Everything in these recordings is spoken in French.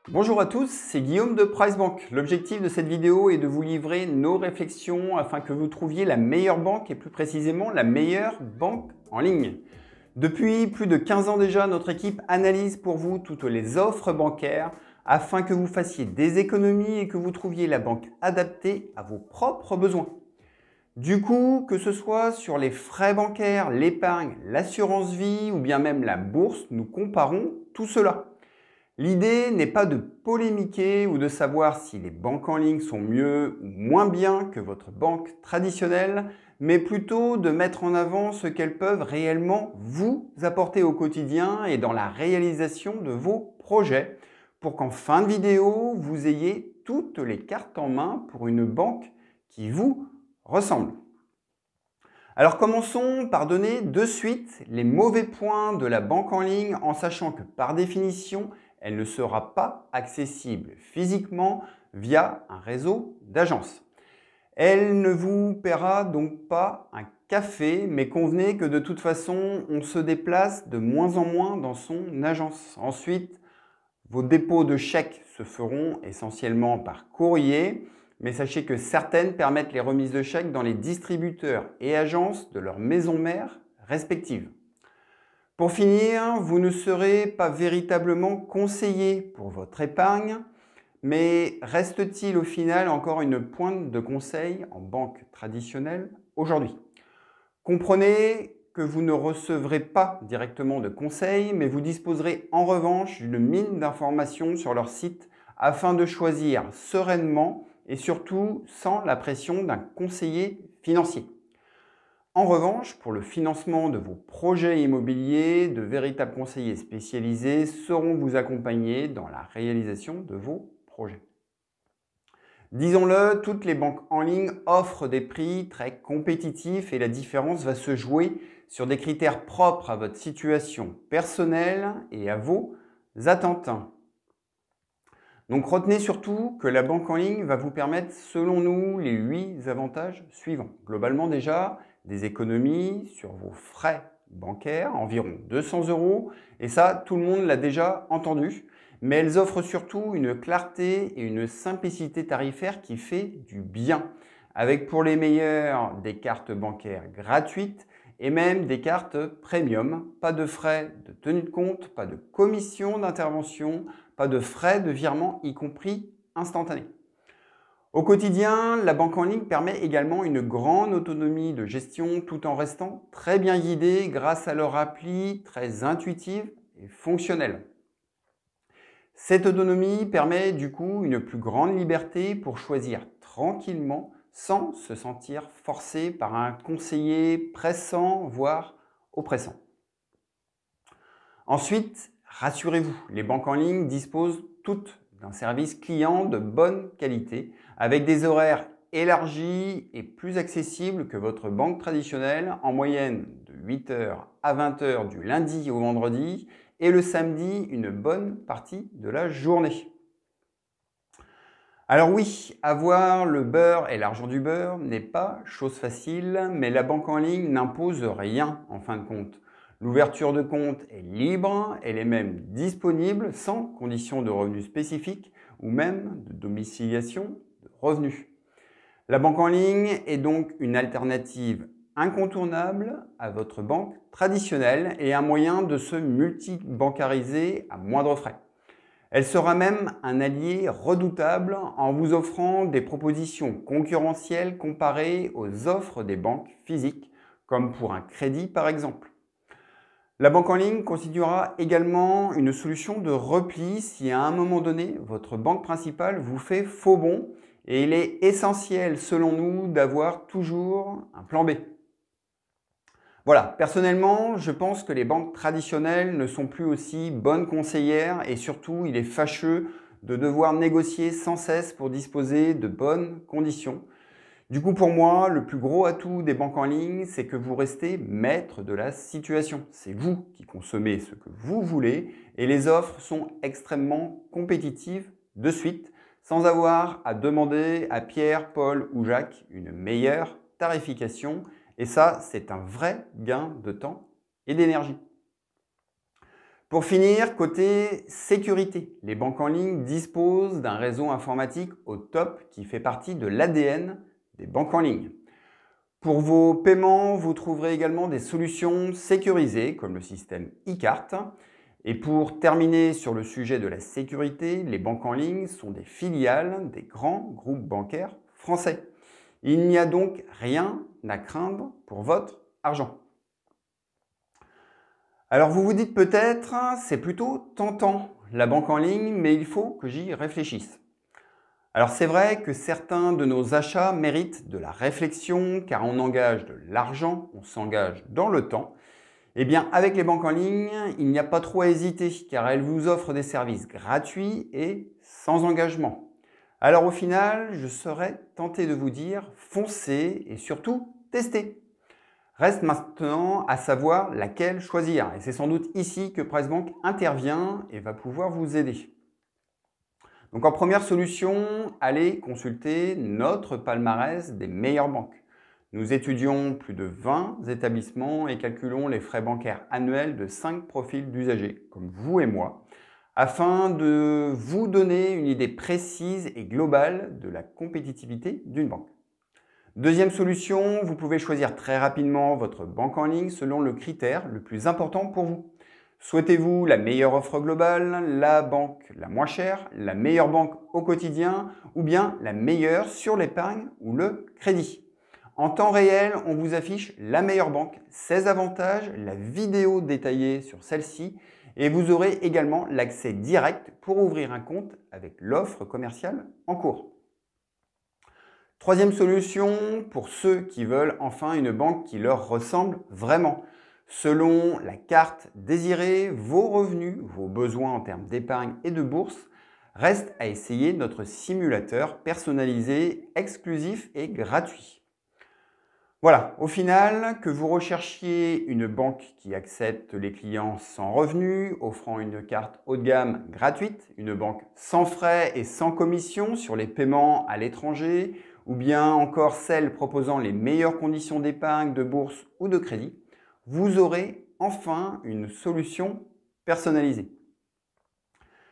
Bonjour à tous, c'est Guillaume de PriceBank. L'objectif de cette vidéo est de vous livrer nos réflexions afin que vous trouviez la meilleure banque et plus précisément la meilleure banque en ligne. Depuis plus de 15 ans déjà, notre équipe analyse pour vous toutes les offres bancaires afin que vous fassiez des économies et que vous trouviez la banque adaptée à vos propres besoins. Du coup, que ce soit sur les frais bancaires, l'épargne, l'assurance vie ou bien même la bourse, nous comparons tout cela. L'idée n'est pas de polémiquer ou de savoir si les banques en ligne sont mieux ou moins bien que votre banque traditionnelle, mais plutôt de mettre en avant ce qu'elles peuvent réellement vous apporter au quotidien et dans la réalisation de vos projets, pour qu'en fin de vidéo, vous ayez toutes les cartes en main pour une banque qui vous ressemble. Alors commençons par donner de suite les mauvais points de la banque en ligne en sachant que par définition, elle ne sera pas accessible physiquement via un réseau d'agences. Elle ne vous paiera donc pas un café, mais convenez que de toute façon, on se déplace de moins en moins dans son agence. Ensuite, vos dépôts de chèques se feront essentiellement par courrier, mais sachez que certaines permettent les remises de chèques dans les distributeurs et agences de leurs maisons mères respectives. Pour finir, vous ne serez pas véritablement conseillé pour votre épargne, mais reste-t-il au final encore une pointe de conseil en banque traditionnelle aujourd'hui? Comprenez que vous ne recevrez pas directement de conseils, mais vous disposerez en revanche d'une mine d'informations sur leur site afin de choisir sereinement et surtout sans la pression d'un conseiller financier. En revanche, pour le financement de vos projets immobiliers, de véritables conseillers spécialisés sauront vous accompagner dans la réalisation de vos projets. Disons-le, toutes les banques en ligne offrent des prix très compétitifs et la différence va se jouer sur des critères propres à votre situation personnelle et à vos attentes. Donc retenez surtout que la banque en ligne va vous permettre, selon nous, les 8 avantages suivants. Globalement déjà, des économies sur vos frais bancaires, environ 200 €, et ça, tout le monde l'a déjà entendu. Mais elles offrent surtout une clarté et une simplicité tarifaire qui fait du bien, avec pour les meilleurs des cartes bancaires gratuites et même des cartes premium. Pas de frais de tenue de compte, pas de commission d'intervention, pas de frais de virement, y compris instantané. Au quotidien, la banque en ligne permet également une grande autonomie de gestion tout en restant très bien guidée grâce à leur appli très intuitive et fonctionnelle. Cette autonomie permet du coup une plus grande liberté pour choisir tranquillement sans se sentir forcé par un conseiller pressant, voire oppressant. Ensuite, rassurez-vous, les banques en ligne disposent toutes d'un service client de bonne qualité avec des horaires élargis et plus accessibles que votre banque traditionnelle, en moyenne de 8 h à 20 h du lundi au vendredi et le samedi une bonne partie de la journée. Alors oui, avoir le beurre et l'argent du beurre n'est pas chose facile, mais la banque en ligne n'impose rien en fin de compte. L'ouverture de compte est libre, elle est même disponible sans condition de revenus spécifiques ou même de domiciliation de revenus. La banque en ligne est donc une alternative incontournable à votre banque traditionnelle et un moyen de se multibancariser à moindre frais. Elle sera même un allié redoutable en vous offrant des propositions concurrentielles comparées aux offres des banques physiques, comme pour un crédit par exemple. La banque en ligne constituera également une solution de repli si à un moment donné, votre banque principale vous fait faux bond et il est essentiel selon nous d'avoir toujours un plan B. Voilà, personnellement, je pense que les banques traditionnelles ne sont plus aussi bonnes conseillères et surtout, il est fâcheux de devoir négocier sans cesse pour disposer de bonnes conditions. Du coup, pour moi, le plus gros atout des banques en ligne, c'est que vous restez maître de la situation. C'est vous qui consommez ce que vous voulez et les offres sont extrêmement compétitives de suite, sans avoir à demander à Pierre, Paul ou Jacques une meilleure tarification. Et ça, c'est un vrai gain de temps et d'énergie. Pour finir, côté sécurité, les banques en ligne disposent d'un réseau informatique au top qui fait partie de l'ADN des banques en ligne. Pour vos paiements, vous trouverez également des solutions sécurisées comme le système e-carte. Et pour terminer sur le sujet de la sécurité, les banques en ligne sont des filiales des grands groupes bancaires français. Il n'y a donc rien à craindre pour votre argent. Alors vous vous dites peut-être, c'est plutôt tentant la banque en ligne, mais il faut que j'y réfléchisse. Alors c'est vrai que certains de nos achats méritent de la réflexion car on engage de l'argent, on s'engage dans le temps. Eh bien avec les banques en ligne, il n'y a pas trop à hésiter car elles vous offrent des services gratuits et sans engagement. Alors au final, je serais tenté de vous dire foncez et surtout testez. Reste maintenant à savoir laquelle choisir et c'est sans doute ici que PriceBank intervient et va pouvoir vous aider. Donc en première solution, allez consulter notre palmarès des meilleures banques. Nous étudions plus de 20 établissements et calculons les frais bancaires annuels de 5 profils d'usagers, comme vous et moi, afin de vous donner une idée précise et globale de la compétitivité d'une banque. Deuxième solution, vous pouvez choisir très rapidement votre banque en ligne selon le critère le plus important pour vous. Souhaitez-vous la meilleure offre globale, la banque la moins chère, la meilleure banque au quotidien ou bien la meilleure sur l'épargne ou le crédit? En temps réel, on vous affiche la meilleure banque, ses avantages, la vidéo détaillée sur celle-ci et vous aurez également l'accès direct pour ouvrir un compte avec l'offre commerciale en cours. Troisième solution, pour ceux qui veulent enfin une banque qui leur ressemble vraiment. Selon la carte désirée, vos revenus, vos besoins en termes d'épargne et de bourse, reste à essayer notre simulateur personnalisé, exclusif et gratuit. Voilà, au final, que vous recherchiez une banque qui accepte les clients sans revenus, offrant une carte haut de gamme gratuite, une banque sans frais et sans commission sur les paiements à l'étranger, ou bien encore celle proposant les meilleures conditions d'épargne, de bourse ou de crédit, vous aurez enfin une solution personnalisée.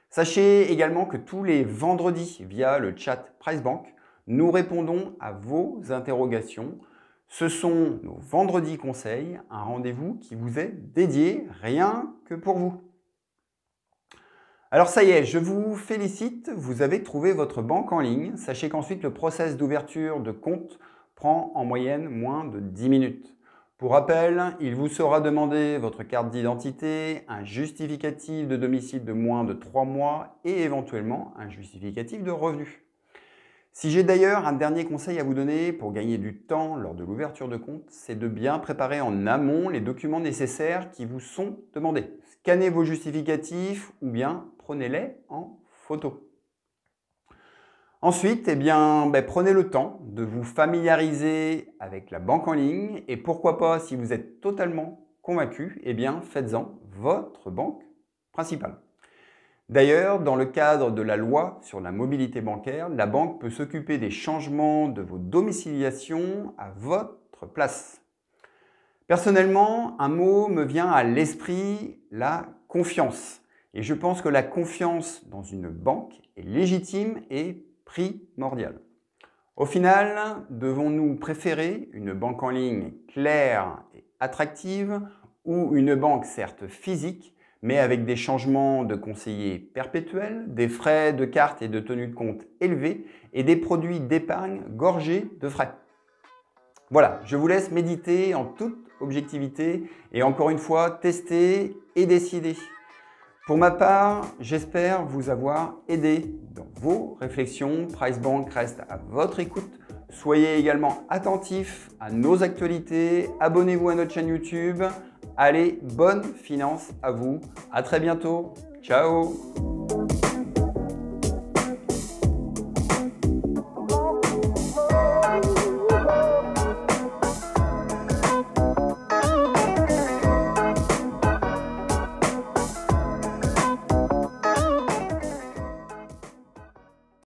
Sachez également que tous les vendredis, via le chat PriceBank, nous répondons à vos interrogations. Ce sont nos vendredis conseils, un rendez-vous qui vous est dédié rien que pour vous. Alors ça y est, je vous félicite, vous avez trouvé votre banque en ligne. Sachez qu'ensuite le process d'ouverture de compte prend en moyenne moins de 10 minutes. Pour rappel, il vous sera demandé votre carte d'identité, un justificatif de domicile de moins de 3 mois et éventuellement un justificatif de revenus. Si j'ai d'ailleurs un dernier conseil à vous donner pour gagner du temps lors de l'ouverture de compte, c'est de bien préparer en amont les documents nécessaires qui vous sont demandés. Scannez vos justificatifs ou bien prenez-les en photo. Ensuite, prenez le temps de vous familiariser avec la banque en ligne et pourquoi pas, si vous êtes totalement convaincu, faites-en votre banque principale. D'ailleurs, dans le cadre de la loi sur la mobilité bancaire, la banque peut s'occuper des changements de vos domiciliations à votre place. Personnellement, un mot me vient à l'esprit, la confiance. Et je pense que la confiance dans une banque est légitime et primordiale. Au final, devons-nous préférer une banque en ligne claire et attractive ou une banque certes physique, mais avec des changements de conseillers perpétuels, des frais de carte et de tenue de compte élevés et des produits d'épargne gorgés de frais? Voilà, je vous laisse méditer en toute objectivité et encore une fois, tester et décider. Pour ma part, j'espère vous avoir aidé dans vos réflexions. PriceBank reste à votre écoute. Soyez également attentifs à nos actualités. Abonnez-vous à notre chaîne YouTube. Allez, bonne finance à vous. À très bientôt. Ciao.